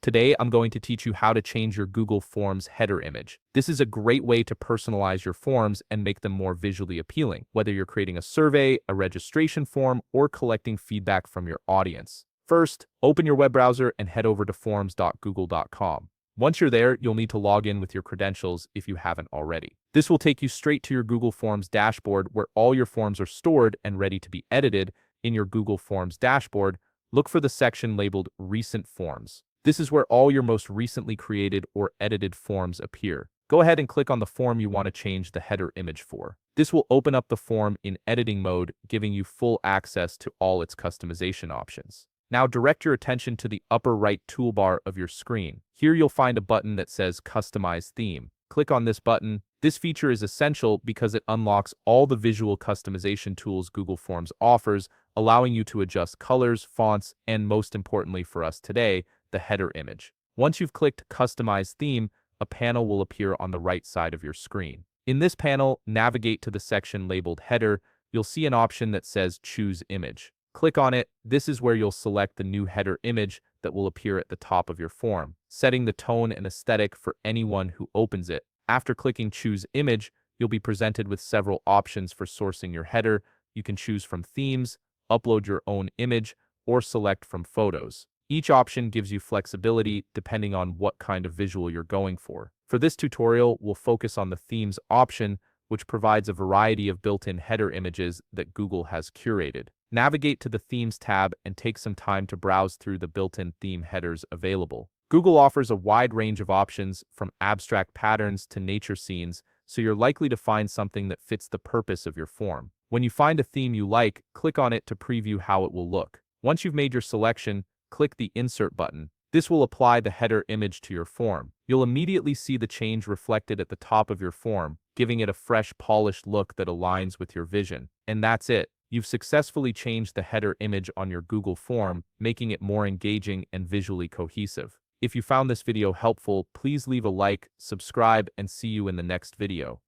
Today, I'm going to teach you how to change your Google Forms header image. This is a great way to personalize your forms and make them more visually appealing, whether you're creating a survey, a registration form, or collecting feedback from your audience. First, open your web browser and head over to forms.google.com. Once you're there, you'll need to log in with your credentials if you haven't already. This will take you straight to your Google Forms dashboard where all your forms are stored and ready to be edited. In your Google Forms dashboard, look for the section labeled Recent Forms. This is where all your most recently created or edited forms appear. Go ahead and click on the form you want to change the header image for. This will open up the form in editing mode, giving you full access to all its customization options. Now direct your attention to the upper right toolbar of your screen. Here you'll find a button that says Customize Theme. Click on this button. This feature is essential because it unlocks all the visual customization tools Google Forms offers, allowing you to adjust colors, fonts, and most importantly for us today, the header image. Once you've clicked Customize Theme, a panel will appear on the right side of your screen. In this panel, navigate to the section labeled Header. You'll see an option that says Choose Image. Click on it. This is where you'll select the new header image that will appear at the top of your form, setting the tone and aesthetic for anyone who opens it. After clicking Choose Image, you'll be presented with several options for sourcing your header. You can choose from themes, upload your own image, or select from photos. Each option gives you flexibility depending on what kind of visual you're going for. For this tutorial, we'll focus on the themes option, which provides a variety of built-in header images that Google has curated. Navigate to the Themes tab and take some time to browse through the built-in theme headers available. Google offers a wide range of options from abstract patterns to nature scenes, so you're likely to find something that fits the purpose of your form. When you find a theme you like, click on it to preview how it will look. Once you've made your selection, click the Insert button. This will apply the header image to your form. You'll immediately see the change reflected at the top of your form, giving it a fresh, polished look that aligns with your vision. And that's it. You've successfully changed the header image on your Google form, making it more engaging and visually cohesive. If you found this video helpful, please leave a like, subscribe, and see you in the next video.